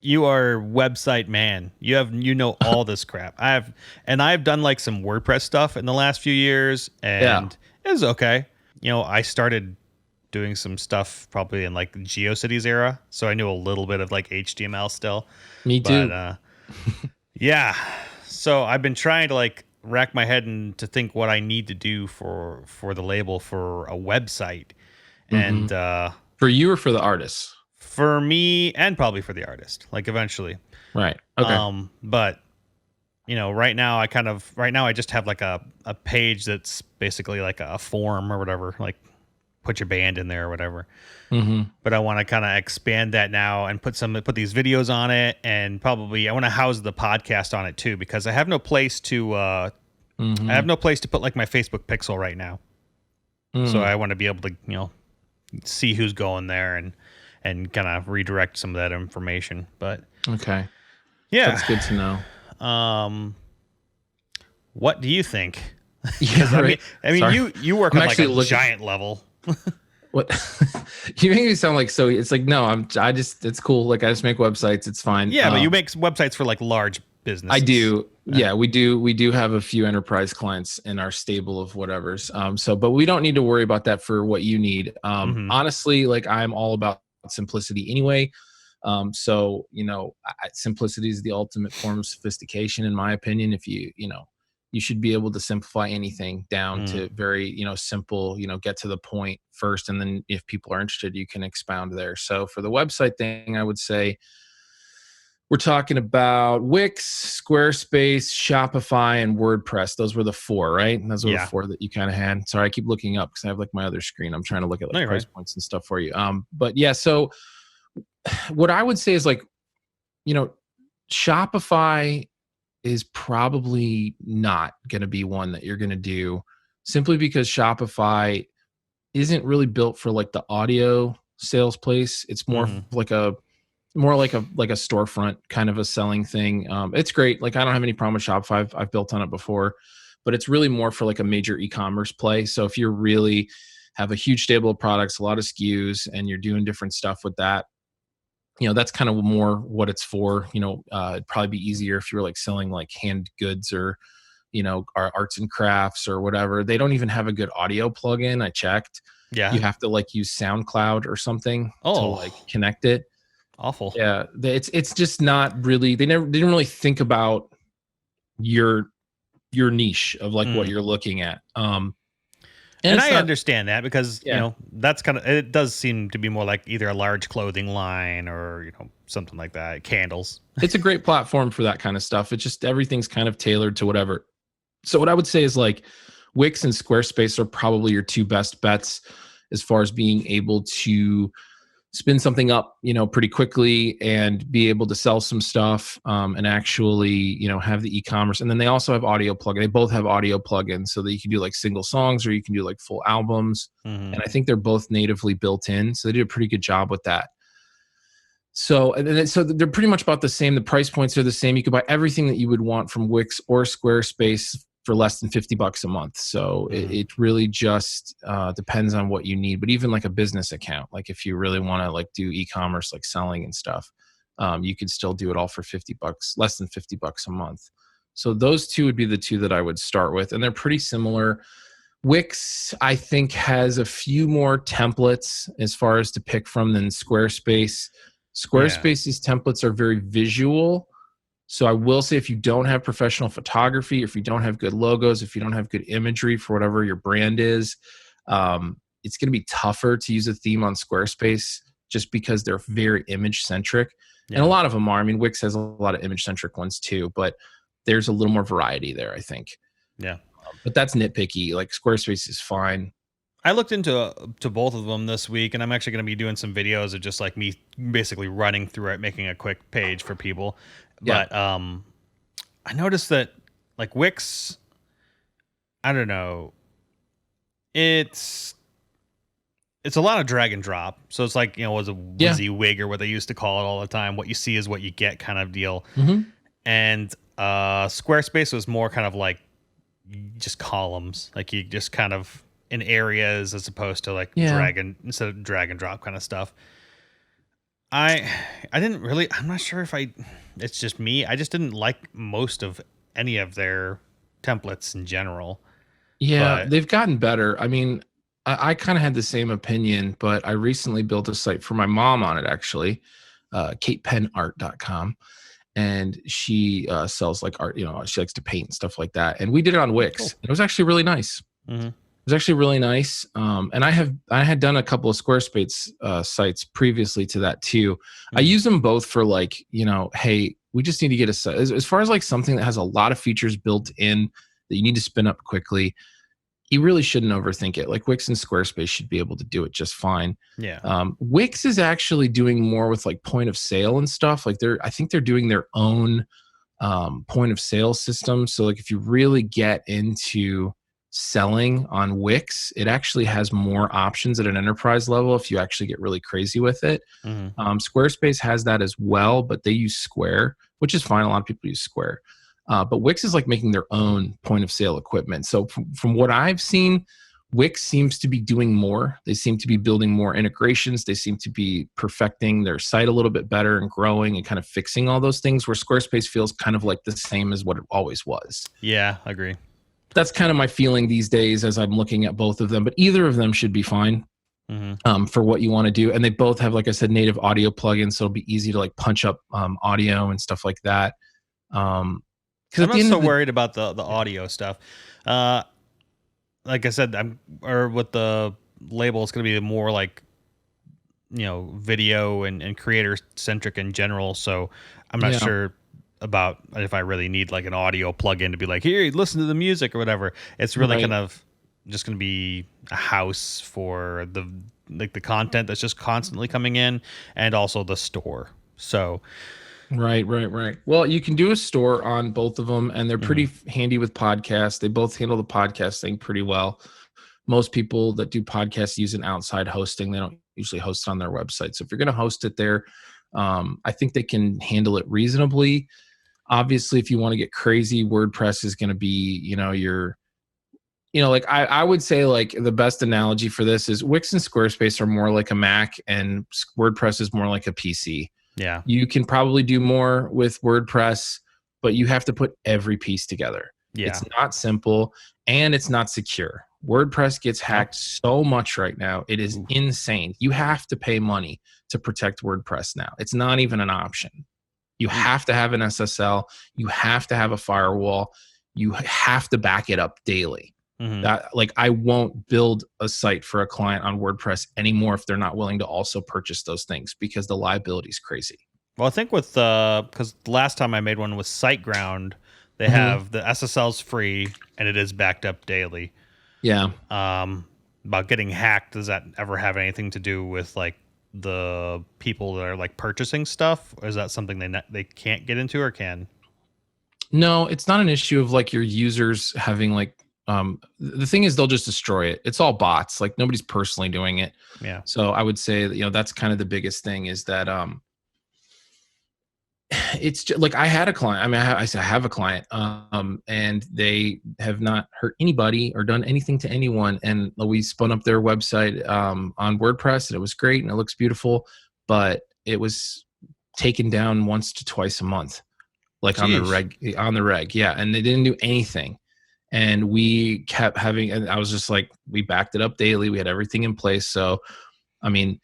You are website man. You know all this crap. I've done like some WordPress stuff in the last few years, Yeah, and it was okay. I started doing some stuff probably in like the GeoCities era, so I knew a little bit of like HTML still. me But too. yeah, so I've been trying to like rack my head and to think what I need to do for the label for a website, Hmm. and For you or for the artists? for me and probably for the artist, like eventually. Right. Okay. But right now I just have like a page that's basically like a form or whatever, like put your band in there or whatever. Hmm. But I want to kind of expand that now and put these videos on it, and probably I want to house the podcast on it too, because I have Hmm. no place to put like my Facebook pixel right now. So Mm. I want to be able to see who's going there and kind of redirect some of that information. But Okay. yeah, That's good to know. um, what do you think? Because Yeah, right. I mean, Sorry. you work I'm on like actually a looking. giant level. What you make me sound like so it's like no, I just it's cool. Like I just make websites, it's fine. Yeah, but you make websites for like large I businesses. do. Eh, Yeah, we do have a few enterprise clients in our stable of whatever's. So but we don't need to worry about that for what you need. mm-hmm. Honestly, like I'm all about simplicity anyway. So simplicity is the ultimate form of sophistication, in my opinion. If you should be able to simplify anything down Mm. to very simple. Get to the point first, and then if people are interested, you can expound there. So for the website thing, I would say we're talking about Wix, Squarespace, Shopify, and WordPress. Those were the four, right? And those were the Yeah. four that you kind of had. Sorry, I keep looking up because I have like my other screen. I'm trying to look at No, like you're price right. points and stuff for you. But yeah, so what I would say is like, you know, Shopify is probably not going to be one that you're going to do simply because Shopify isn't really built for like the audio sales place. It's Mm-hmm. more like a storefront kind of a selling thing. It's great. Like I don't have any problem with Shopify. I've built on it before, but it's really more for like a major e-commerce play. So if you're really have a huge stable of products, a lot of SKUs, and you're doing different stuff with that, that's kind of more what it's for. It'd probably be easier if you were like selling like hand goods or arts and crafts or whatever. They don't even have a good audio plugin. I checked. You Yeah. have to like use SoundCloud or something to like Oh, connect it. awful. Yeah, it's just not really. They didn't really think about your niche of like what Mm. you're looking at. And And it's I not. understand that because Yeah, that's kind of it does seem to be more like either a large clothing line or something like that, candles. it's a great platform for that kind of stuff. It's just everything's kind of tailored to whatever. So what I would say is like Wix and Squarespace are probably your two best bets as far as being able to spin something up, pretty quickly and be able to sell some stuff, and actually, have the e-commerce. And then they also have audio plugin. They both have audio plugins so that you can do like single songs or you can do like full albums. Mm-hmm. And I think they're both natively built in. So they did a pretty good job with that. So they're pretty much about the same. The price points are the same. You could buy everything that you would want from Wix or Squarespace for less than $50 a month. So it, Mm-hmm. it really just depends on what you need. But even like a business account, like if you really want to like do e-commerce, like selling and stuff, you could still do it all for $50, less than $50 a month. So those two would be the two that I would start with, and they're pretty similar. Wix, I think, has a few more templates as far as to pick from than Squarespace. Yeah. Squarespace's templates are very visual. So I will say if you don't have professional photography, if you don't have good logos, if you don't have good imagery for whatever your brand is, it's going to be tougher to use a theme on Squarespace just because they're very image centric. And a Yeah. lot of them are. I mean, Wix has a lot of image centric ones too, but there's a little more variety there, I think. Yeah. But that's nitpicky. Like Squarespace is fine. I looked into to both of them this week, and I'm actually going to be doing some videos of just like me basically running through it, making a quick page for people. Yeah. But I noticed that like Wix, I don't know, it's it's a lot of drag and drop. So it's like was a Yeah. WYSIWYG or what they used to call it all the time. What you see is what you get kind of deal. Hmm. And Squarespace was more kind of like just columns, like you just kind of in areas as opposed to like Yeah. instead of drag and drop kind of stuff. I I didn't really. I'm not sure if I. It's just me. I just didn't like most of any of their templates in general. Yeah, But they've gotten better. I mean, I kind of had the same opinion, but I recently built a site for my mom on it actually, katepenart.com. And she sells like art, she likes to paint and stuff like that. And we did it on cool. Wix. It was actually really nice. Hmm. It was actually really nice. And I had done a couple of Squarespace sites previously to that too. I Hmm. use them both for like, hey, we just need to get a site. As far as like something that has a lot of features built in that you need to spin up quickly, you really shouldn't overthink it. Like Wix and Squarespace should be able to do it just fine. Yeah. Wix is actually doing more with like point of sale and stuff. Like I think they're doing their own point of sale system. So like if you really get into selling on Wix, it actually has more options at an enterprise level if you actually get really crazy with it. Hmm. Squarespace has that as well, but they use Square, which is fine. A lot of people use Square. But Wix is like making their own point of sale equipment. So from what I've seen, Wix seems to be doing more. They seem to be building more integrations. They seem to be perfecting their site a little bit better and growing and kind of fixing all those things where Squarespace feels kind of like the same as what it always was. Yeah, I agree. That's kind of my feeling these days as I'm looking at both of them, but either of them should be fine Hmm. for what you want to do. And they both have, like I said, native audio plugins. So it'll be easy to like punch up audio and stuff like that. Because I'm at the not end so of the worried about the audio stuff. Uh, like I said, I'm or with the label, it's going to be more like video and creator centric in general. So I'm not yeah, sure about if I really need like an audio plug-in to be like, here, listen to the music or whatever. It's really kind right. of just going to be a house for the content that's just constantly coming in, and also the store. So Right. Well, you can do a store on both of them, and they're mhm, pretty handy with podcasts. They both handle the podcast thing pretty well. Most people that do podcasts use an outside hosting. They don't usually host it on their website. So if you're going to host it there, I think they can handle it reasonably. Obviously, if you want to get crazy, WordPress is going to be, like I would say like the best analogy for this is Wix and Squarespace are more like a Mac and WordPress is more like a PC. yeah, You can probably do more with WordPress, but you have to put every piece together. It's yeah, not simple and it's not secure. WordPress gets no, hacked so much right now. It is oof, insane. You have to pay money to protect WordPress now. It's not even an option. You mm, have to have an SSL. You have to have a firewall. You have to back it up daily. mhm. That like I won't build a site for a client on WordPress anymore if they're not willing to also purchase those things because the liability is crazy. Well, I think with because the last time I made one with SiteGround, they Hmm. have the SSL's free and it is backed up daily. Yeah. About getting hacked, does that ever have anything to do with like the people that are like purchasing stuff, or is that something they can't get into or can? No, it's not an issue of like your users having like the thing is they'll just destroy it. It's all bots. Like nobody's personally doing it. Yeah. So I would say that, that's kind of the biggest thing is that it's just, like I had a client. I mean, I have a client, and they have not hurt anybody or done anything to anyone. And we spun up their website on WordPress, and it was great and it looks beautiful, but it was taken down once to twice a month, like on the Jeez. reg, yeah. And they didn't do anything, and we kept having. And I was just like, we backed it up daily. We had everything in place, so I mean,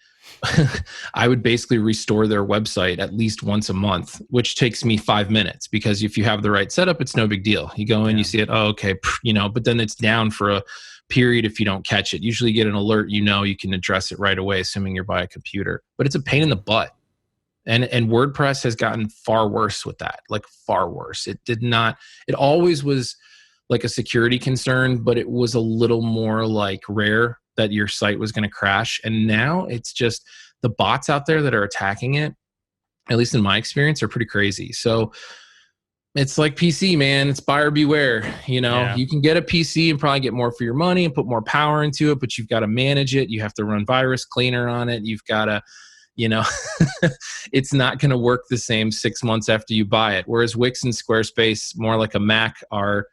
I would basically restore their website at least once a month, which takes me 5 minutes because if you have the right setup, it's no big deal. You go in, you Yeah. see it, oh, okay, but then it's down for a period if you don't catch it. Usually you get an alert, you can address it right away, assuming you're by a computer. But it's a pain in the Mhm. butt. And WordPress has gotten far worse with that, like far worse. It did not, it always was like a security concern, but it was a little more like rare that your site was going to crash. And now it's just the bots out there that are attacking it, at least in my experience, are pretty crazy. So it's like PC, man. It's buyer beware. Yeah. You can get a PC and probably get more for your money and put more power into it, but you've got to manage it. You have to run virus cleaner on it. You've got to, you know, it's not going to work the same 6 months after you buy it. Whereas Wix and Squarespace, more like a Mac, are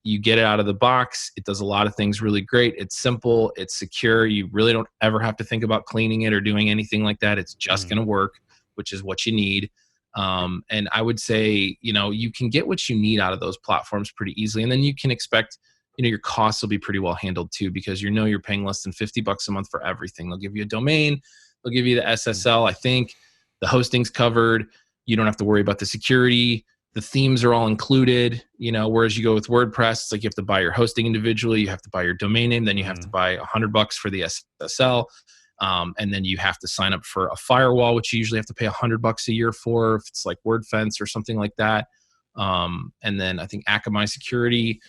you get it out of the box. It does a lot of things really great. It's simple. It's secure. You really don't ever have to think about cleaning it or doing anything like that. It's just Mhm. going to work. which is what you need. And I would say, you can get what you need out of those platforms pretty easily. And then you can expect, your costs will be pretty well handled too, because you're paying less than $50 a month for everything. They'll give you a domain, they'll give you the SSL. I think the hosting's covered. You don't have to worry about the security. The themes are all included, whereas you go with WordPress, it's like you have to buy your hosting individually, you have to buy your domain name, then you have to buy $100 for the SSL. And then you have to sign up for a firewall, which you usually have to pay $100 a year for, if it's like WordFence or something like that. And then I think Akamai Security,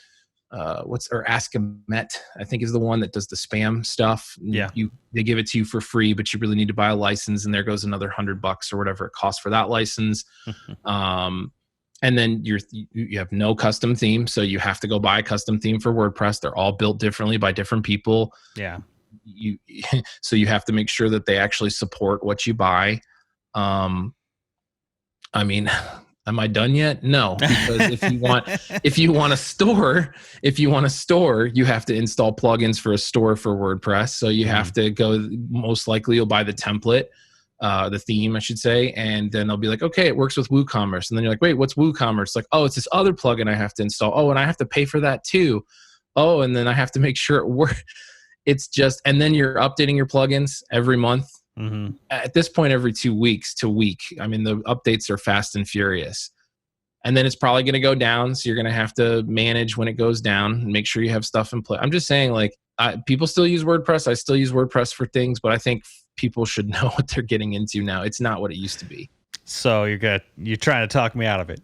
Askamet, I think is the one that does the spam stuff. Yeah. They give it to you for free, but you really need to buy a license, and there goes another $100 or whatever it costs for that license. And then you have no custom theme, so you have to go buy a custom theme for WordPress. They're all built differently by different people. Yeah. So you have to make sure that they actually support what you buy. I mean, am I done yet? No, because if you want a store, you have to install plugins for a store for WordPress. So you have to go, most likely you'll buy the template, the theme, I should say. And then they'll be like, okay, it works with WooCommerce. And then you're like, wait, what's WooCommerce? Like, oh, it's this other plugin I have to install. Oh, and I have to pay for that too. Oh, and then I have to make sure it works. It's just, and then you're updating your plugins every month. At this point, every 2 weeks to week. I mean, the updates are fast and furious. And then it's probably going to go down. So you're going to have to manage when it goes down and make sure you have stuff in place. I'm just saying, like, people still use WordPress. I still use WordPress for things, but I think people should know what they're getting into now. It's not what it used to be. So you're trying to talk me out of it.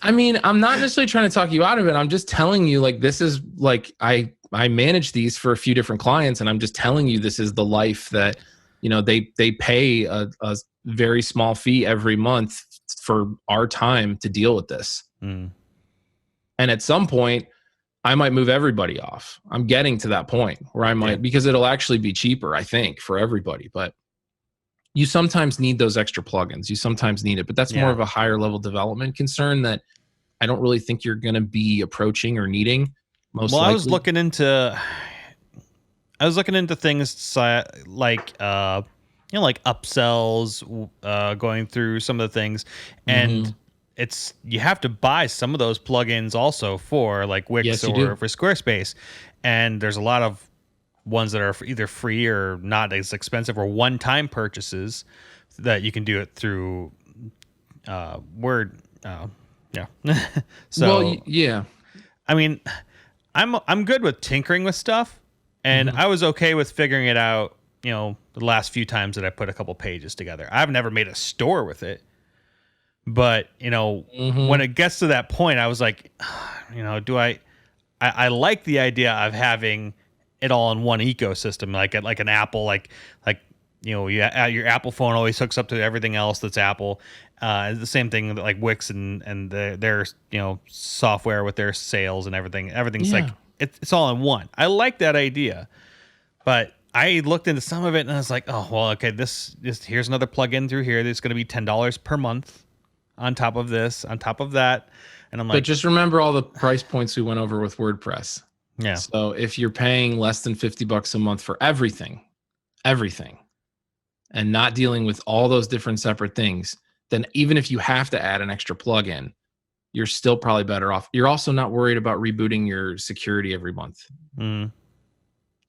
I mean, I'm not necessarily trying to talk you out of it. I'm just telling you, like, this is like, I manage these for a few different clients, and I'm just telling you, this is the life that, they pay a very small fee every month for our time to deal with this. And at some point, I might move everybody off. I'm getting to that point where I might, because it'll actually be cheaper, I think, for everybody. But you sometimes need those extra plugins. You sometimes need it, but that's more of a higher level development concern that I don't really think you're going to be approaching or needing. Most likely. I was looking into things like like upsells, going through some of the things, and you have to buy some of those plugins also for like Wix or for Squarespace, and there's a lot of ones that are either free or not as expensive, or one-time purchases that you can do it through Word. So I mean, I'm good with tinkering with stuff, and I was okay with figuring it out, the last few times that I put a couple pages together. I've never made a store with it, but when it gets to that point, I was like, I like the idea of having it all in one ecosystem, like an Apple, your Apple phone always hooks up to everything else that's Apple. The same thing like Wix and their software with their sales and everything. Everything's like it's all in one. I like that idea, but I looked into some of it and I was like, oh well, okay, this here's another plugin through here that's going to be $10 per month on top of this, on top of that, and I'm like, but just remember all the price points we went over with WordPress. Yeah. So if you're paying less than $50 a month for everything, and not dealing with all those different separate things, then even if you have to add an extra plugin, you're still probably better off. You're also not worried about rebooting your security every month.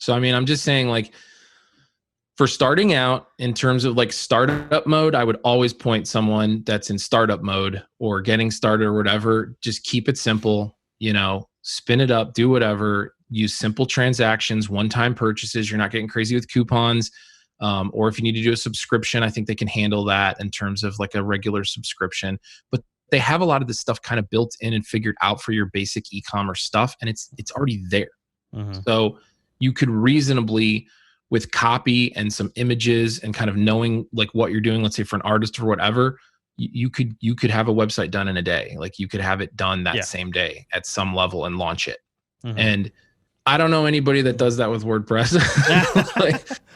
So, I mean, I'm just saying, like, for starting out in terms of like startup mode, I would always point someone that's in startup mode or getting started or whatever. Just keep it simple, spin it up, do whatever, use simple transactions, one-time purchases. You're not getting crazy with coupons. Or if you need to do a subscription, I think they can handle that in terms of like a regular subscription. But they have a lot of this stuff kind of built in and figured out for your basic e-commerce stuff, and it's already there. So you could reasonably, with copy and some images and kind of knowing like what you're doing, let's say for an artist or whatever, you could have a website done in a day. Like you could have it done that same day at some level and launch it. And I don't know anybody that does that with WordPress.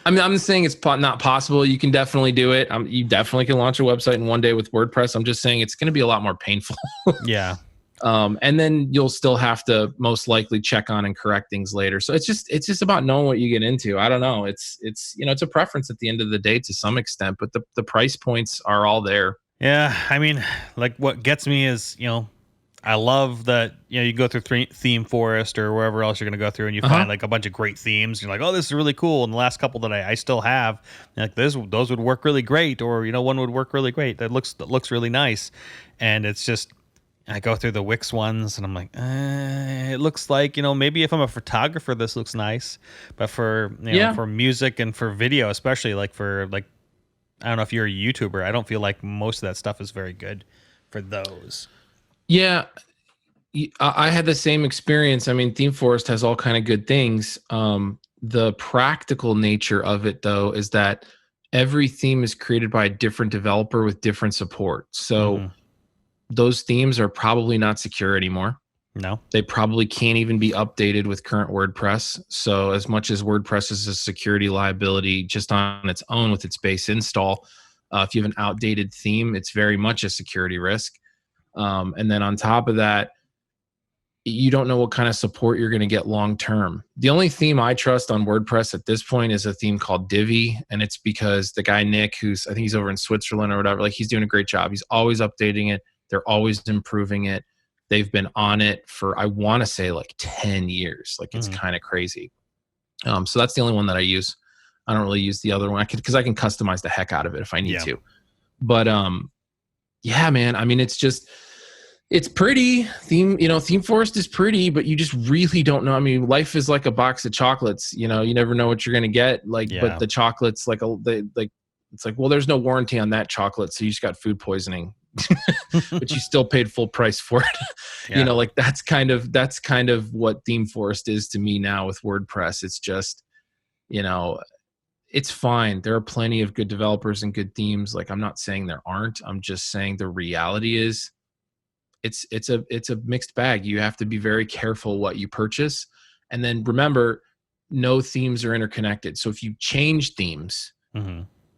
I mean, I'm saying it's not possible. You can definitely do it. You definitely can launch a website in one day with WordPress. I'm just saying it's going to be a lot more painful. Yeah. And then you'll still have to most likely check on and correct things later. So it's just about knowing what you get into. I don't know. It's it's a preference at the end of the day to some extent, but the price points are all there. Yeah, I mean, like what gets me is, I love that, you go through Theme Forest or wherever else you're going to go through and you Uh-huh. find like a bunch of great themes. You're like, oh, this is really cool. And the last couple that I still have, like those would work really great. Or, one would work really great. That looks really nice. And it's just, I go through the Wix ones and I'm like, it looks like, maybe if I'm a photographer, this looks nice. But for, Yeah. for music and for video, especially like for like, I don't know if you're a YouTuber, I don't feel like most of that stuff is very good for those. Yeah. I had the same experience. I mean, Theme Forest has all kind of good things. The practical nature of it, though, is that every theme is created by a different developer with different support. So Hmm. those themes are probably not secure anymore. No. They probably can't even be updated with current WordPress. So as much as WordPress is a security liability just on its own with its base install, if you have an outdated theme, it's very much a security risk. And then on top of that, you don't know what kind of support you're going to get long term. The only theme I trust on WordPress at this point is a theme called Divi, and it's because the guy Nick, who's I think he's over in Switzerland or whatever, like he's doing a great job. He's always updating it. They're always improving it. They've been on it for I want to say like 10 years. Like it's kind of crazy. So that's the only one that I use. I don't really use the other one because I can customize the heck out of it if I need to. But yeah, man. I mean, it's pretty. Theme Forest is pretty, but you just really don't know. I mean, life is like a box of chocolates. You never know what you're gonna get. But the chocolates, it's like, well, there's no warranty on that chocolate, so you just got food poisoning, but you still paid full price for it. Yeah. That's kind of what Theme Forest is to me now with WordPress. It's just, it's fine. There are plenty of good developers and good themes. Like I'm not saying there aren't. I'm just saying the reality is it's a mixed bag. You have to be very careful what you purchase. And then remember, no themes are interconnected. So if you change themes,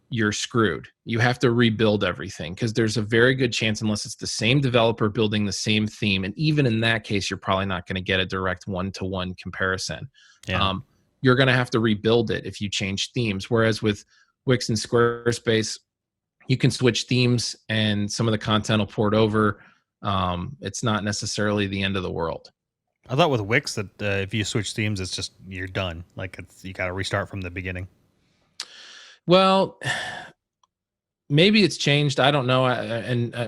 you're screwed. You have to rebuild everything because there's a very good chance, unless it's the same developer building the same theme, and even in that case, you're probably not going to get a direct one-to-one comparison. Yeah. You're going to have to rebuild it if you change themes. Whereas with Wix and Squarespace, you can switch themes and some of the content will port over. It's not necessarily the end of the world. I thought with Wix that if you switch themes, it's just you're done. Like you got to restart from the beginning. Well, maybe it's changed. I don't know,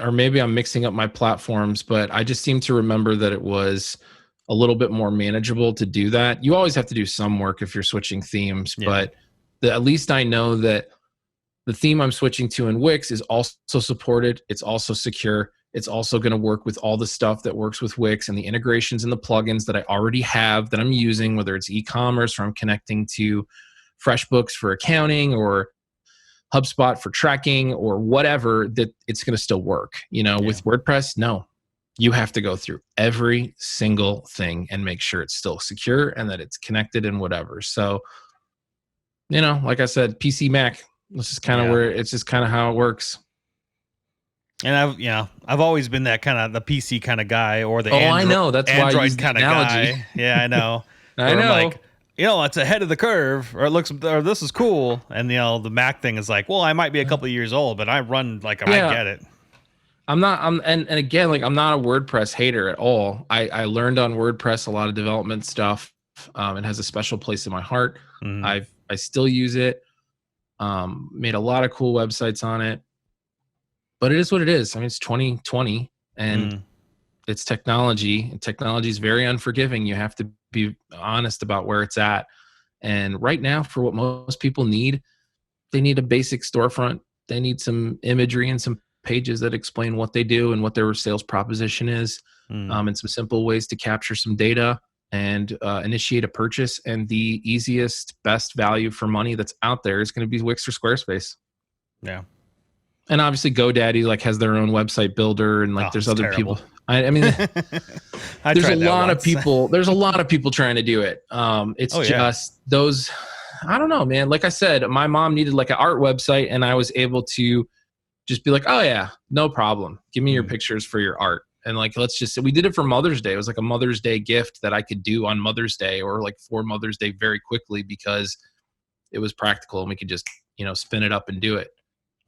or maybe I'm mixing up my platforms. But I just seem to remember that it was a little bit more manageable to do that. You always have to do some work if you're switching themes, but at least I know that the theme I'm switching to in Wix is also supported. It's also secure. It's also going to work with all the stuff that works with Wix and the integrations and the plugins that I already have that I'm using, whether it's e-commerce or I'm connecting to FreshBooks for accounting or HubSpot for tracking or whatever, that it's going to still work. With WordPress, no. You have to go through every single thing and make sure it's still secure and that it's connected and whatever. So, like I said, PC, Mac, this is kind of where it's just kind of how it works. And I've always been that kind of the PC kind of guy or the I know. That's why I use kind the of analogy. guy. Yeah, I know. I know. I'm like, it's ahead of the curve, or this is cool. And the Mac thing is like, well, I might be a couple of years old, but I run I get it. And again, like I'm not a WordPress hater at all. I learned on WordPress a lot of development stuff. It has a special place in my heart. I still use it. Made a lot of cool websites on it. But it is what it is. I mean, it's 2020 and it's technology, and technology is very unforgiving. You have to be honest about where it's at. And right now, for what most people need, they need a basic storefront. They need some imagery and some pages that explain what they do and what their sales proposition is, and some simple ways to capture some data and initiate a purchase. And the easiest, best value for money that's out there is going to be Wix or Squarespace. Yeah. And obviously GoDaddy has their own website builder, and there's other terrible. people. I mean, there's a lot of people. There's a lot of people trying to do it. It's those. I don't know, man. Like I said, my mom needed an art website, and I was able to just be like, "Oh yeah, no problem. Give me your pictures for your art," And like, let's just say we did it for Mother's Day. It was like a Mother's Day gift that I could do on Mother's Day or like for Mother's Day very quickly because it was practical and we could just, spin it up and do it.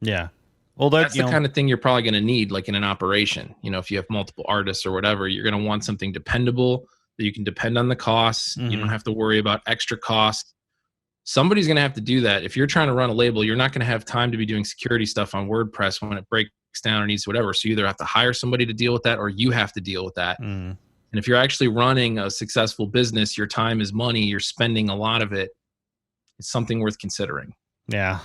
Yeah. Well, That's the kind of thing you're probably going to need, like in an operation. If you have multiple artists or whatever, you're going to want something dependable that you can depend on the costs. You don't have to worry about extra costs. Somebody's going to have to do that. If you're trying to run a label, you're not going to have time to be doing security stuff on WordPress when it breaks down or needs whatever. So you either have to hire somebody to deal with that or you have to deal with that. And if you're actually running a successful business, your time is money. You're spending a lot of it. It's something worth considering. Yeah.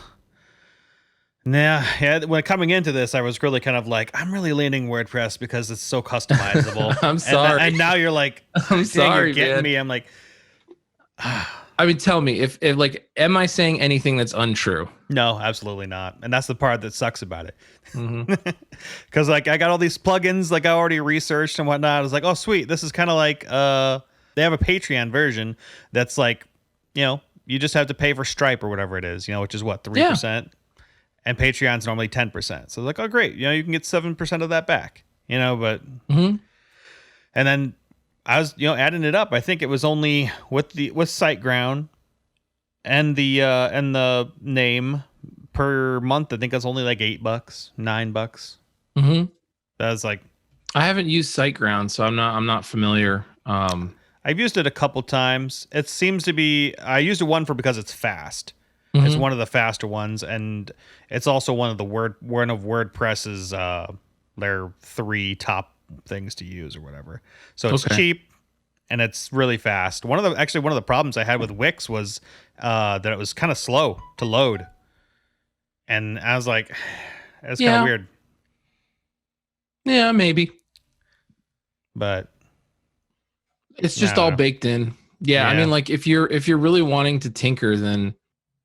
Yeah. When coming into this, I was really kind of like, I'm really leaning WordPress because it's so customizable. I'm sorry. And now you're like, I'm sorry, you're getting man. me. I'm like, I mean, tell me if like, am I saying anything that's untrue? no, absolutely not. And that's the part that sucks about it. Because like I got all these plugins, like I already researched and whatnot. I was like, oh, sweet. This is kind of like they have a Patreon version that's like, you just have to pay for Stripe or whatever it is, which is what, 3%? Yeah. And Patreon's normally 10%. So like, oh, great. You can get 7% of that back, but. And then I was, adding it up. I think it was only with SiteGround and the name per month. I think that's only like $8, $9. That was like, I haven't used SiteGround, so I'm not familiar. I've used it a couple times. It seems to be, I used one because it's fast. It's one of the faster ones, and it's also one of WordPress's their 3 top things to use or whatever. So it's cheap and it's really fast. One of the problems I had with Wix was that it was kind of slow to load, and I was like, it's kind of weird. Yeah, maybe, but it's just all baked in. Yeah, I mean, like if you're really wanting to tinker, then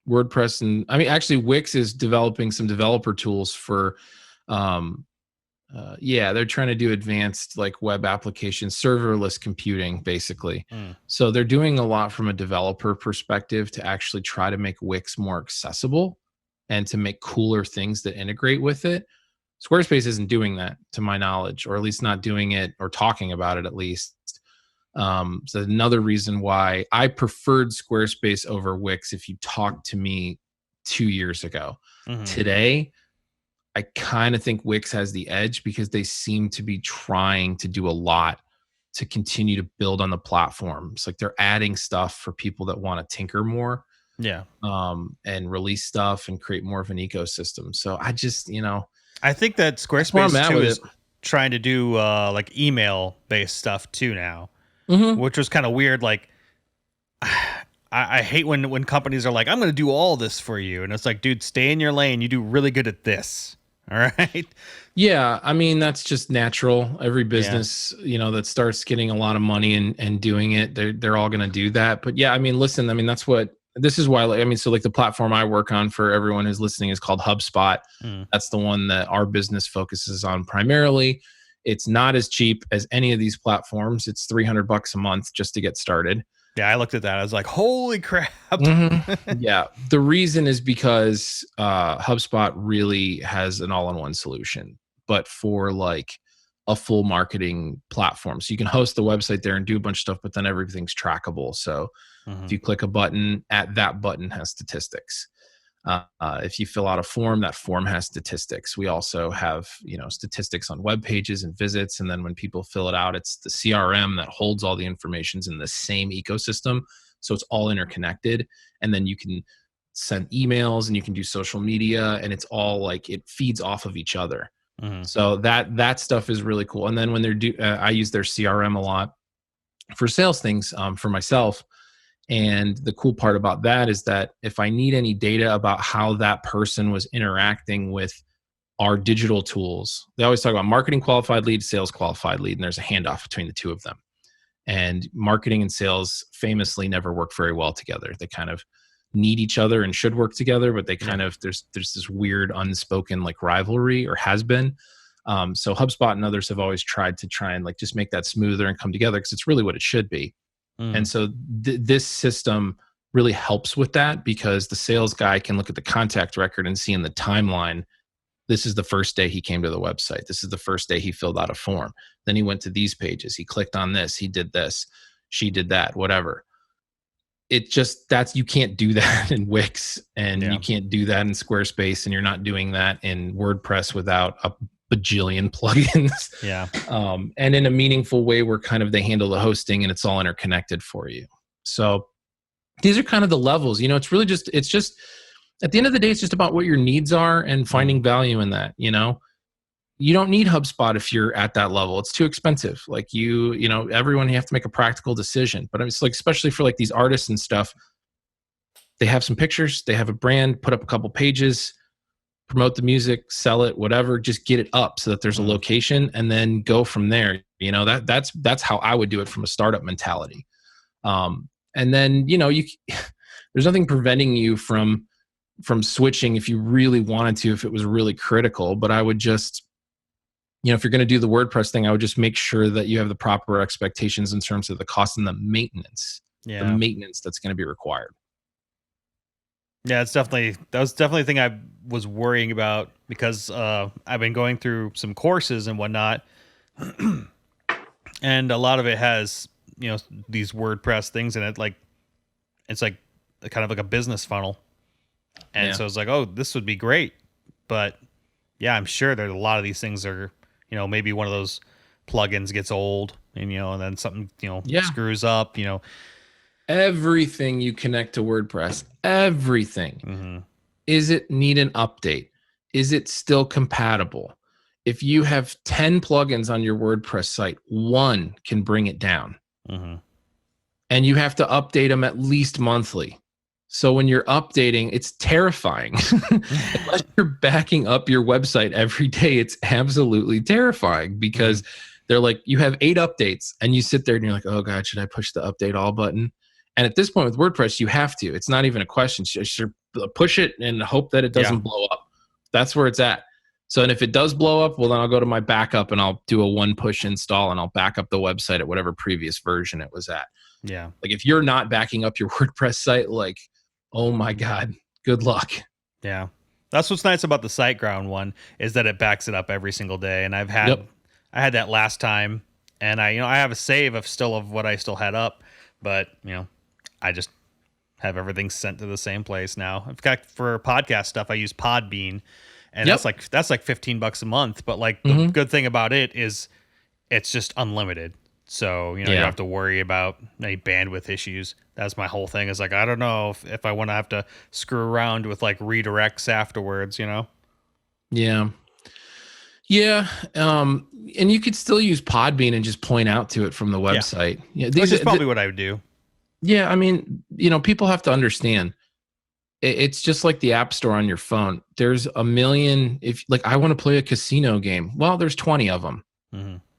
WordPress and actually Wix is developing some developer tools for they're trying to do advanced like web applications, serverless computing basically. So they're doing a lot from a developer perspective to actually try to make Wix more accessible and to make cooler things that integrate with it. Squarespace isn't doing that to my knowledge, or at least not doing it or talking about it at least. So another reason why I preferred Squarespace over Wix if you talked to me 2 years ago. Today, I kind of think Wix has the edge because they seem to be trying to do a lot to continue to build on the platform. It's like they're adding stuff for people that want to tinker more. Yeah. And release stuff and create more of an ecosystem. So I just, I think that Squarespace too is trying to do like email based stuff too now. Which was kind of weird. Like, I hate when companies are like, I'm going to do all this for you. And it's like, dude, stay in your lane. You do really good at this. All right. Yeah. I mean, that's just natural. Every business, that starts getting a lot of money and doing it, they're all going to do that. But yeah, I mean, listen, this is why, so like the platform I work on for everyone who's listening is called HubSpot. That's the one that our business focuses on primarily. It's not as cheap as any of these platforms. It's $300 a month just to get started. Yeah, I looked at that. I was like, holy crap. Yeah. The reason is because HubSpot really has an all-in-one solution, but for like a full marketing platform. So you can host the website there and do a bunch of stuff, but then everything's trackable. So if you click a button, that button has statistics. If you fill out a form, that form has statistics. We also have, statistics on web pages and visits. And then when people fill it out, it's the CRM that holds all the informations in the same ecosystem. So it's all interconnected. And then you can send emails and you can do social media, and it's all like, it feeds off of each other. So that stuff is really cool. And then when I use their CRM a lot for sales things for myself. And the cool part about that is that if I need any data about how that person was interacting with our digital tools, they always talk about marketing qualified lead, sales qualified lead, and there's a handoff between the two of them. And marketing and sales famously never work very well together. They kind of need each other and should work together, but they kind of, there's this weird unspoken like rivalry, or has been. So HubSpot and others have always tried and like just make that smoother and come together, because it's really what it should be. And so this system really helps with that, because the sales guy can look at the contact record and see in the timeline This is the first day he came to the website. This is the first day he filled out a form. Then he went to these pages. He clicked on this. He did this. She did that, whatever. It just, you can't do that in Wix, and you can't do that in Squarespace, and you're not doing that in WordPress without a bajillion plugins. Yeah. And in a meaningful way where kind of they handle the hosting and it's all interconnected for you. So these are kind of the levels. It's really just, at the end of the day, it's just about what your needs are and finding value in that. You don't need HubSpot if you're at that level. It's too expensive. Like everyone, you have to make a practical decision. But it's like, especially for like these artists and stuff, they have some pictures, they have a brand, put up a couple pages, promote the music, sell it, whatever, just get it up so that there's a location, and then go from there. That's how I would do it from a startup mentality. And then, there's nothing preventing you from switching if you really wanted to, if it was really critical. But I would just, if you're going to do the WordPress thing, I would just make sure that you have the proper expectations in terms of the cost and the maintenance, that's going to be required. Yeah, that was definitely a thing I was worrying about, because I've been going through some courses and whatnot, and a lot of it has, these WordPress things in it. Like, it's like kind of like a business funnel. And so it's like, oh, this would be great. But yeah, I'm sure there's a lot of these things are, maybe one of those plugins gets old, and, and then something, screws up, Everything you connect to WordPress, everything. Is it need an update? Is it still compatible? If you have 10 plugins on your WordPress site, one can bring it down. And you have to update them at least monthly. So when you're updating, it's terrifying. Unless you're backing up your website every day, it's absolutely terrifying, because they're like, you have 8 updates, and you sit there and you're like, oh God, should I push the update all button? And at this point with WordPress, you have to. It's not even a question. Just push it and hope that it doesn't blow up. That's where it's at. So, and if it does blow up, well, then I'll go to my backup and I'll do a 1-push install, and I'll back up the website at whatever previous version it was at. Yeah. Like, if you're not backing up your WordPress site, like, oh my God, good luck. Yeah. That's what's nice about the SiteGround one, is that it backs it up every single day. And I had that last time, and I have a save of what I still had up, but I just have everything sent to the same place now. In fact, for podcast stuff, I use Podbean, and that's like $15 a month. But like the good thing about it is it's just unlimited. So, you don't have to worry about any bandwidth issues. That's my whole thing, is like, I don't know if I want to have to screw around with like redirects afterwards, Yeah. Yeah. And you could still use Podbean and just point out to it from the website. Yeah. Which is probably what I would do. Yeah. I mean, people have to understand, it's just like the App Store on your phone. There's a million, if like, I want to play a casino game. Well, there's 20 of them.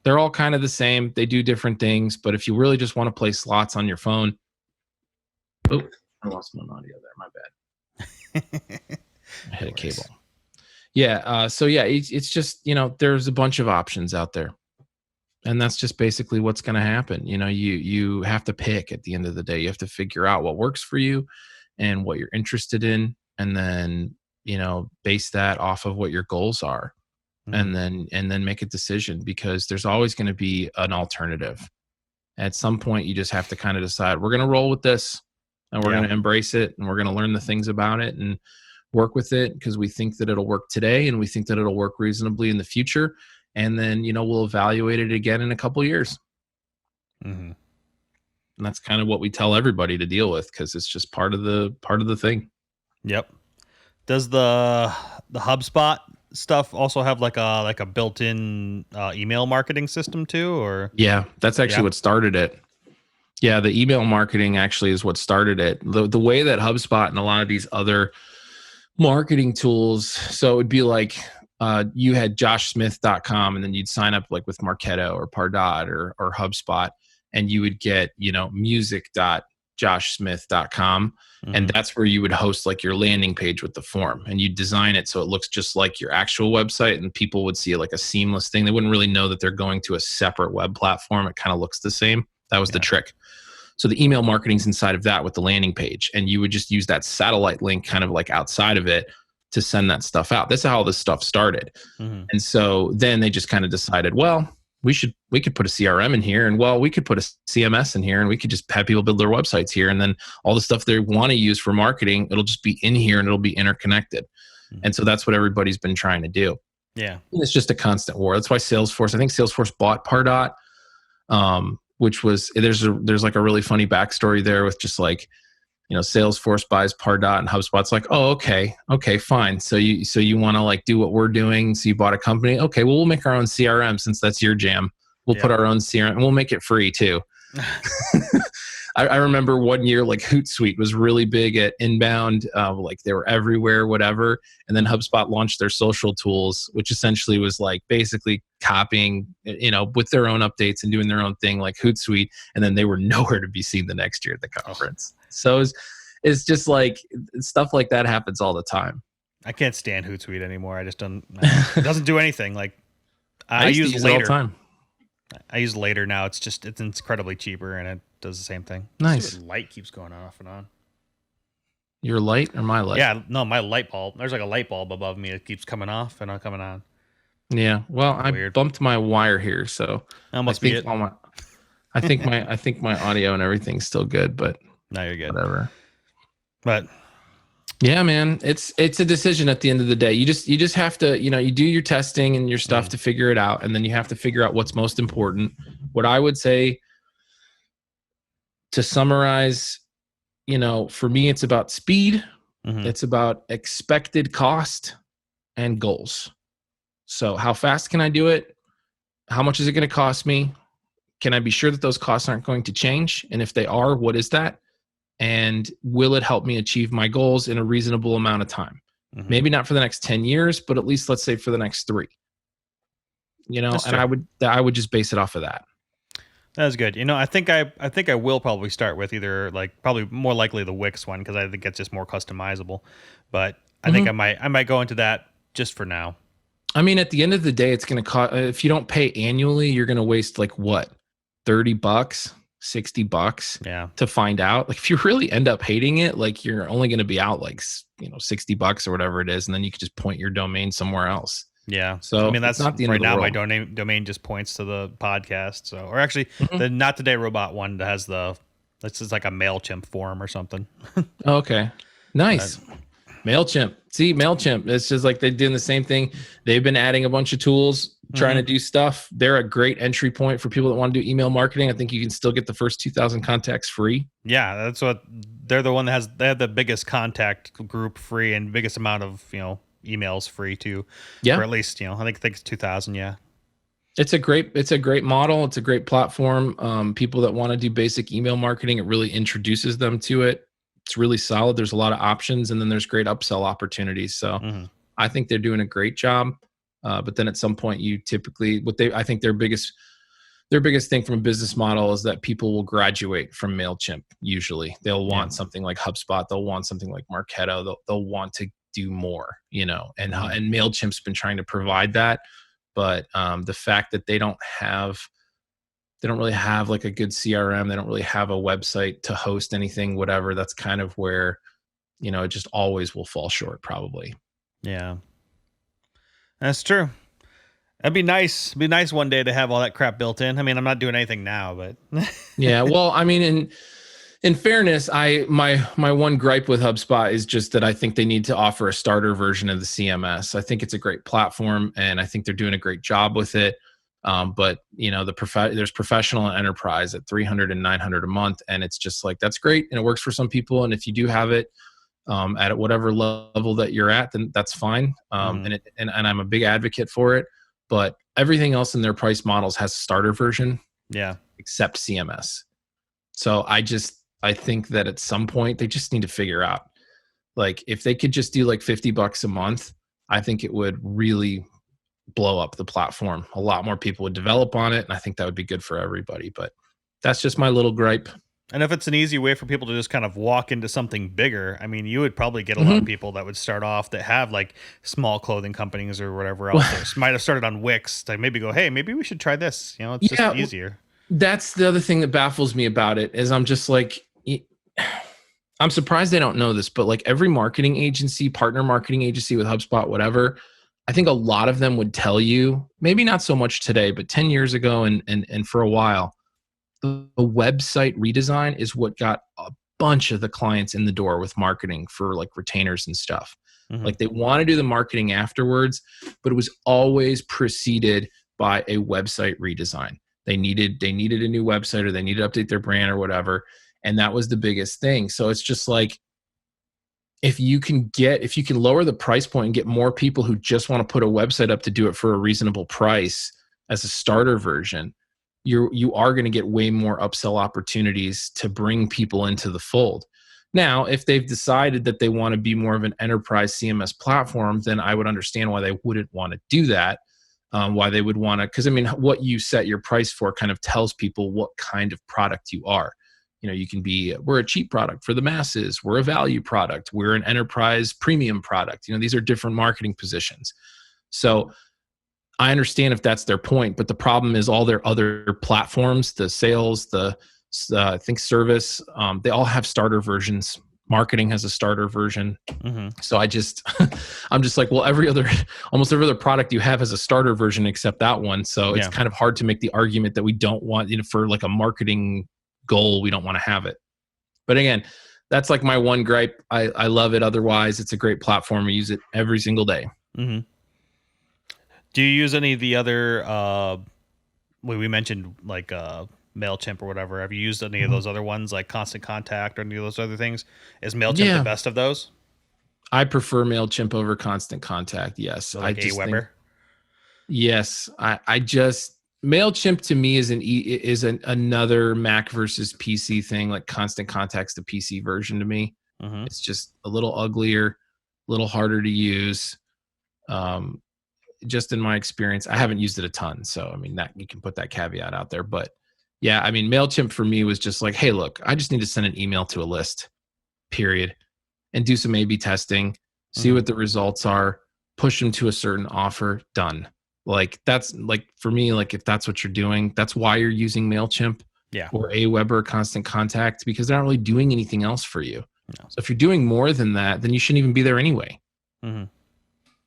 They're all kind of the same. They do different things. But if you really just want to play slots on your phone, oh, I lost my audio there. My bad. I hit a cable. Yeah. So yeah, it's just, there's a bunch of options out there, and that's just basically what's going to happen. You have to pick at the end of the day. You have to figure out what works for you and what you're interested in, and then, base that off of what your goals are. And then make a decision, because there's always going to be an alternative. At some point, you just have to kind of decide, we're going to roll with this, and we're going to embrace it, and we're going to learn the things about it and work with it, because we think that it'll work today, and we think that it'll work reasonably in the future. And then, we'll evaluate it again in a couple of years. And that's kind of what we tell everybody to deal with, because it's just part of the thing. Yep. Does the HubSpot stuff also have like a built-in email marketing system too, or? Yeah, that's actually what started it. Yeah, the email marketing actually is what started it. The way that HubSpot and a lot of these other marketing tools, so it would be like you had joshsmith.com, and then you'd sign up like with Marketo or Pardot or HubSpot, and you would get, music.joshsmith.com. And that's where you would host like your landing page with the form, and you design it so it looks just like your actual website, and people would see like a seamless thing. They wouldn't really know that they're going to a separate web platform. It kind of looks the same. That was the trick. So the email marketing's inside of that with the landing page, and you would just use that satellite link kind of like outside of it to send that stuff out. That's how this stuff started. Mhm. And so then they just kind of decided, well, we could put a CRM in here, and well, we could put a CMS in here, and we could just have people build their websites here, and then all the stuff they want to use for marketing, it'll just be in here and it'll be interconnected. Mhm. And so that's what everybody's been trying to do. Yeah. And it's just a constant war. That's why Salesforce, I think Salesforce bought Pardot, which was there's like a really funny backstory there with just like, Salesforce buys Pardot and HubSpot's like, oh, okay, fine. So you want to like do what we're doing. So you bought a company. Okay, well, we'll make our own CRM since that's your jam. We'll put our own CRM and we'll make it free too. I remember one year like Hootsuite was really big at inbound, like they were everywhere, whatever. And then HubSpot launched their social tools, which essentially was like basically copying, with their own updates and doing their own thing like Hootsuite. And then they were nowhere to be seen the next year at the conference. So it's just like stuff like that happens all the time. I can't stand Hootsuite anymore. I just don't. It doesn't do anything. Like I used to use it all Later. the time. I use Later now. It's incredibly cheaper and it does the same thing. Nice. Stupid light keeps going off and on. Your light or my light? Yeah, no, my light bulb. There's like a light bulb above me. It keeps coming off and not coming on. Yeah. Well, Weird. I bumped my wire here, so That must be it. I think my audio and everything's still good, but No, you're good. whatever. But yeah, man, it's a decision at the end of the day. You just have to, you do your testing and your stuff to figure it out, and then you have to figure out what's most important. What I would say to summarize, for me, it's about speed. Mhm. It's about expected cost and goals. So how fast can I do it? How much is it going to cost me? Can I be sure that those costs aren't going to change? And if they are, what is that? And will it help me achieve my goals in a reasonable amount of time? Mhm. Maybe not for the next 10 years, but at least let's say for the next 3. That's and true. I would just base it off of that. That's good. I think I will probably start with either like probably more likely the Wix one because I think it's just more customizable. But I think I might go into that just for now. I mean, at the end of the day, it's going to cost, if you don't pay annually, you're going to waste like what, $30, $60 Yeah. to find out. Like if you really end up hating it, like you're only going to be out like, $60 or whatever it is. And then you could just point your domain somewhere else. Yeah. So I mean, that's not the end right of the now. world. My domain just points to the podcast. So, or actually, the Not Today Robot one that has this is like a MailChimp form or something. Okay. Nice. MailChimp. See, MailChimp. It's just like they're doing the same thing. They've been adding a bunch of tools, trying to do stuff. They're a great entry point for people that want to do email marketing. I think you can still get the first 2,000 contacts free. Yeah, that's what they're the one that they have the biggest contact group free and biggest amount of emails free too. Yeah. Or at least I think it's 2,000. Yeah. It's a great model. It's a great platform. People that want to do basic email marketing, it really introduces them to it. It's really solid. There's a lot of options, and then there's great upsell opportunities. So I think they're doing a great job. But then at some point, you typically I think their biggest thing from a business model is that people will graduate from MailChimp. Usually, they'll want something like HubSpot. They'll want something like Marketo. They'll want to do more. And MailChimp's been trying to provide that. But the fact that they don't really have like a good CRM, they don't really have a website to host anything, whatever, that's kind of where, it just always will fall short probably. Yeah. That's true. That'd be nice. It'd be nice one day to have all that crap built in. I mean, I'm not doing anything now, but Yeah. Well, I mean, in fairness, my one gripe with HubSpot is just that I think they need to offer a starter version of the CMS. I think it's a great platform, and I think they're doing a great job with it. But there's professional and enterprise at $300 and $900 a month, and it's just like that's great, and it works for some people. And if you do have it at whatever level that you're at, then that's fine. And I'm a big advocate for it. But everything else in their price models has a starter version, except CMS. So I think that at some point they just need to figure out, like, if they could just do like $50 a month, I think it would really blow up the platform. A lot more people would develop on it, and I think that would be good for everybody. But that's just my little gripe. And if it's an easy way for people to just kind of walk into something bigger, I mean, you would probably get a lot of people that would start off that have like small clothing companies or whatever else. Or might have started on Wix to maybe go, hey, maybe we should try this. It's just easier. That's the other thing that baffles me about it is I'm just like, I'm surprised they don't know this, but like every marketing agency, partner marketing agency with HubSpot, whatever, I think a lot of them would tell you, maybe not so much today, but 10 years ago and for a while, the website redesign is what got a bunch of the clients in the door with marketing for like retainers and stuff. Hmm. Like they want to do the marketing afterwards, but it was always preceded by a website redesign. They needed a new website, or they needed to update their brand or whatever, and that was the biggest thing. So it's just like, if you can lower the price point and get more people who just want to put a website up to do it for a reasonable price as a starter version, you are going to get way more upsell opportunities to bring people into the fold. Now, if they've decided that they want to be more of an enterprise CMS platform, then I would understand why they wouldn't want to do that. Why they would want to, because I mean, what you set your price for kind of tells people what kind of product you are. You know, you can be, we're a cheap product for the masses, we're a value product, we're an enterprise premium product. You know, these are different marketing positions. So I understand if that's their point, but the problem is all their other platforms, the sales, I think service, they all have starter versions. Marketing has a starter version. Hmm. So I'm just like, well, almost every other product you have has a starter version except that one. So it's Yeah. kind of hard to make the argument that we don't want, you know, for like a marketing goal, we don't want to have it. But again, that's like my one gripe. I love it. Otherwise, it's a great platform. I use it every single day. Hmm. Do you use any of the other? We mentioned like Mailchimp or whatever. Have you used any of those other ones like Constant Contact or any of those other things? Is Mailchimp the Yeah, best of those? I prefer MailChimp over Constant Contact. Yes. So I like just think, Aweber. yes, I just, MailChimp to me is another Mac versus PC thing. Like Constant Contact's the PC version to me. Hmm. It's just a little uglier, a little harder to use. Um, just in my experience, I haven't used it a ton. So, I mean, that you can put that caveat out there. But yeah, I mean, MailChimp for me was just like, hey, look, I just need to send an email to a list, period, and do some A/B testing, see Hmm. what the results are, push them to a certain offer, done. Like that's like for me, like if that's what you're doing, that's why you're using MailChimp Yeah. or Aweber or Constant Contact, because they're not really doing anything else for you. No. So if you're doing more than that, then you shouldn't even be there anyway. Hmm.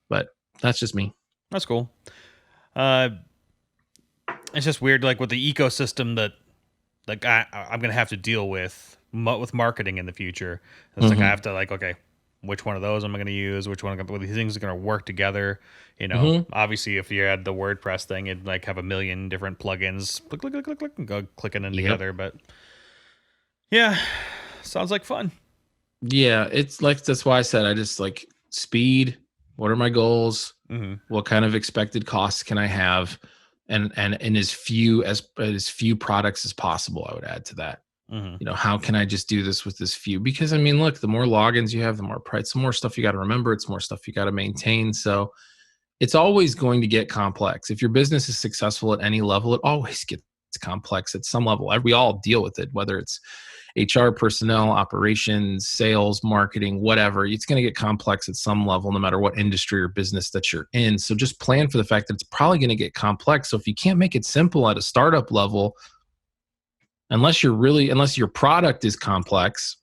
But that's just me. That's cool. Uh, it's just weird, like with the ecosystem that like I'm gonna have to deal with marketing in the future. It's like I Mm-hmm. have to like, okay, which one of those am I gonna use? Which one? Well, these things are gonna work together. You know, Mm-hmm. obviously, if you had the WordPress thing, it'd like have a million different plugins, click, click, click, click, click, and go clicking in Yep. together. But yeah, sounds like fun. Yeah, it's like that's why I said I just like speed. What are my goals? Hmm. What kind of expected costs can I have? And as few products as possible, I would add to that. Hmm. You know, how can I just do this with this few? Because I mean, look, the more logins you have, the more price, the more stuff you got to remember. It's more stuff you got to maintain. So it's always going to get complex. If your business is successful at any level, it always gets complex at some level. We all deal with it, whether it's HR, personnel, operations, sales, marketing, whatever. It's going to get complex at some level, no matter what industry or business that you're in. So just plan for the fact that it's probably going to get complex. So if you can't make it simple at a startup level, unless your product is complex,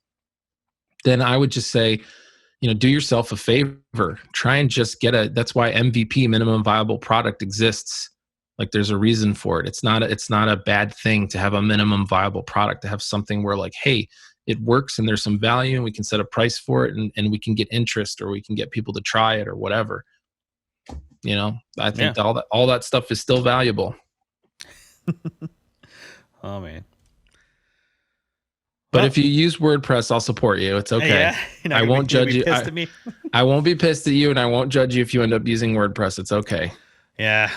then I would just say, you know, do yourself a favor. Try and just that's why MVP, minimum viable product, exists. Like there's a reason for it. It's not a bad thing to have a minimum viable product, to have something where like, hey, it works and there's some value and we can set a price for it, and we can get interest, or we can get people to try it or whatever. You know, I Yeah. think all that stuff is still valuable. Oh man. But Well, if you use WordPress, I'll support you. It's okay. yeah, you're not I gonna won't judge be you. pissed at me. I won't be pissed at you, and I won't judge you if you end up using WordPress. It's okay. Yeah.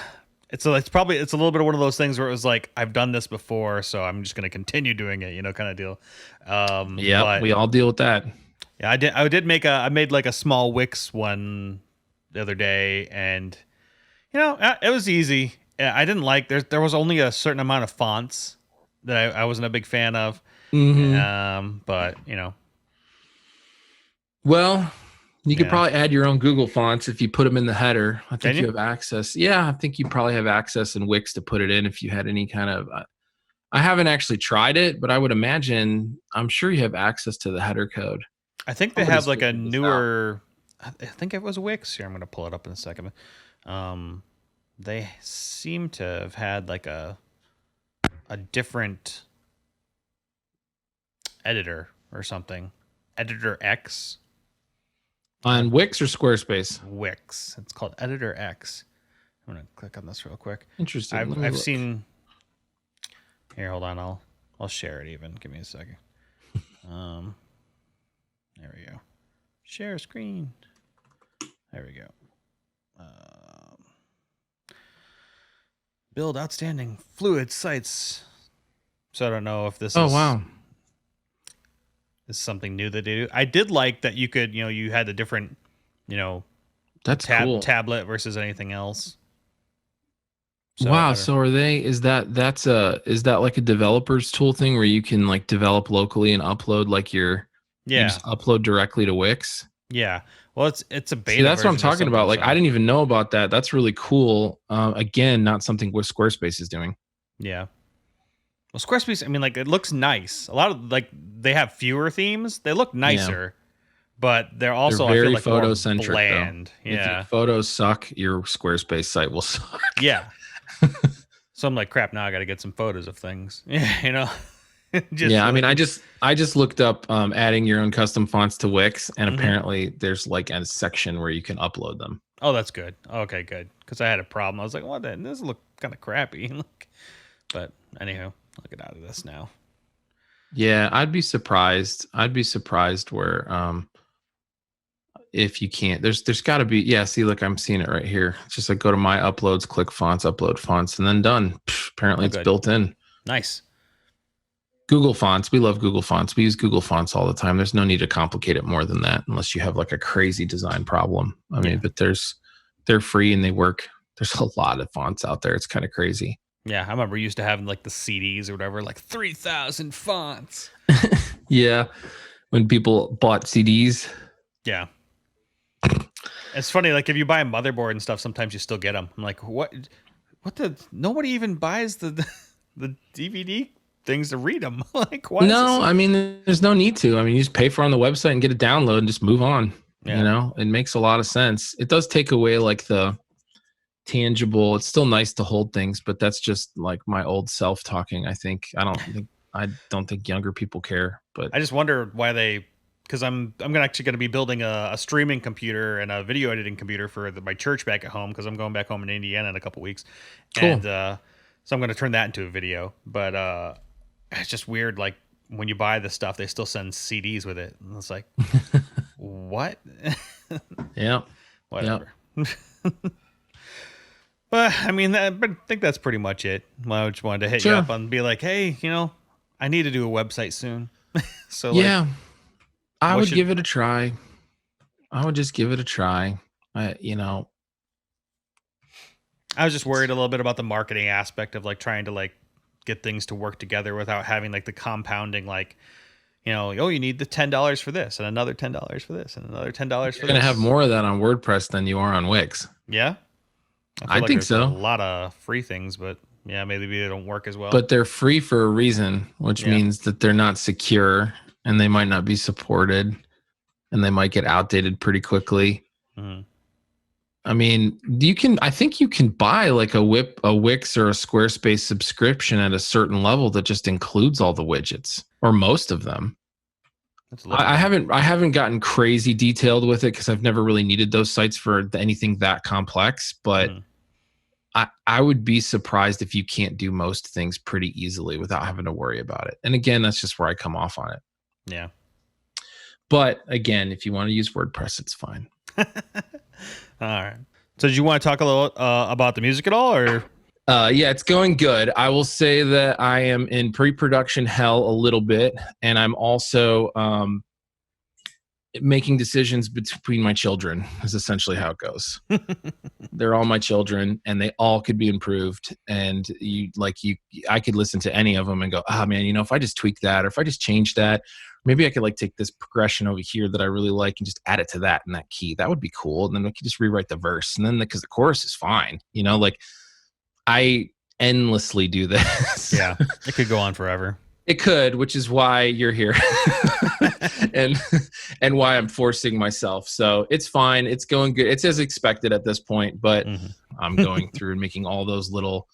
It's a little bit of one of those things where it was like I've done this before, so I'm just gonna continue doing it, kind of deal. Yep, But we all deal with that. yeah, I made like a small Wix one the other day, and it was easy. I didn't like there was only a certain amount of fonts that I wasn't a big fan of. Hmm. But Well, you could yeah, probably add your own Google fonts if you put them in the header. I can think you you? have access. Yeah, I think you probably have access in Wix to put it in if you had any kind of. I haven't actually tried it, but I would imagine I'm sure you have access to the header code. I think they have Somebody's like a figured this out. newer. I think it was Wix. Here, I'm gonna pull it up in a second. Um, they seem to have had like a different editor or something. Editor X. On Wix or Squarespace? Wix. It's called Editor X. I'm gonna click on this real quick. Interesting. Let me I've look. seen. Here, hold on. I'll share it even. Give me a second. There we go. Share screen. There we go. Build outstanding fluid sites. So I don't know if this Oh wow, is something new that they do. I did like that you could, you had the different, that's cool. tablet versus anything else. So Wow. So are they? Is that like a developer's tool thing where you can like develop locally and upload like you just upload directly to Wix? Yeah. Well, it's a beta. See, that's what I'm version or talking about. something, Like so. I didn't even know about that. That's really cool. Again, not something what Squarespace is doing. Yeah. Well, Squarespace, I mean, like it looks nice. A lot of like they have fewer themes. They look nicer, but they're also very I feel like more photo-centric, bland. though. Yeah. If your photos suck, your Squarespace site will suck. Yeah. So I'm like, crap. Now I got to get some photos of things. Yeah, I mean, I just looked up adding your own custom fonts to Wix, and apparently there's like a section where you can upload them. Oh, that's good. Okay, good. Because I had a problem. I was like, what? This look kind of crappy. But anyhow, I'll get out of this now. Yeah, I'd be surprised. Where if you can't, there's got to be. Yeah, see, look, I'm seeing it right here. It's just like go to my uploads, click fonts, upload fonts, and then done. Apparently, it's built in. Nice. Google Fonts. We love Google Fonts. We use Google Fonts all the time. There's no need to complicate it more than that, unless you have like a crazy design problem. I mean, but they're free and they work. There's a lot of fonts out there. It's kind of crazy. Yeah, I remember used to having like the CDs or whatever, like 3,000 fonts. Yeah, when people bought CDs. Yeah. It's funny, like if you buy a motherboard and stuff, sometimes you still get them. I'm like, what nobody even buys the DVD things to read them. Like, why? No, I mean, there's no need to. I mean, you just pay for it on the website and get a download and just move on. Yeah. It makes a lot of sense. It does take away like the tangible. It's still nice to hold things, but that's just like my old self talking. I don't think younger people care. But I just wonder why because I'm actually going to be building a streaming computer and a video editing computer for my church back at home, because I'm going back home in Indiana in a couple weeks. Cool. And so I'm going to turn that into a video. But it's just weird, like when you buy the stuff, they still send CDs with it. And it's like, what? Yeah. Whatever. Yep. But I mean, I think that's pretty much it. I just wanted to hit you up and be like, hey, I need to do a website soon. So yeah, I would give it a try. I would just give it a try. I was just worried a little bit about the marketing aspect of like trying to like get things to work together without having like the compounding, like, you need the $10 for this and another $10 for this and another $10 for this. You're going to have more of that on WordPress than you are on Wix. Yeah. I think so. A lot of free things, but yeah, maybe they don't work as well. But they're free for a reason, which means that they're not secure and they might not be supported and they might get outdated pretty quickly. Mm-hmm. I mean, I think you can buy like a Wix or a Squarespace subscription at a certain level that just includes all the widgets or most of them. I haven't gotten crazy detailed with it because I've never really needed those sites for anything that complex, but I would be surprised if you can't do most things pretty easily without having to worry about it. And again, that's just where I come off on it. Yeah. But again, if you want to use WordPress, it's fine. All right. So did you want to talk a little about the music at all, or? Yeah, it's going good. I will say that I am in pre-production hell a little bit, and I'm also making decisions between my children is essentially how it goes. They're all my children, and they all could be improved. And I could listen to any of them and go, man, if I just tweak that, or if I just change that, maybe I could like take this progression over here that I really like and just add it to that and that key. That would be cool. And then we could just rewrite the verse. And then because the chorus is fine, like I endlessly do this. Yeah, it could go on forever. It could, which is why you're here. and and why I'm forcing myself. So it's fine. It's going good. It's as expected at this point, but I'm going through and making all those little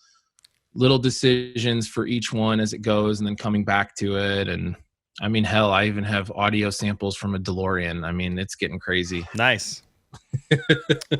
decisions for each one as it goes, and then coming back to it. And I mean, hell, I even have audio samples from a DeLorean. I mean, it's getting crazy. Nice.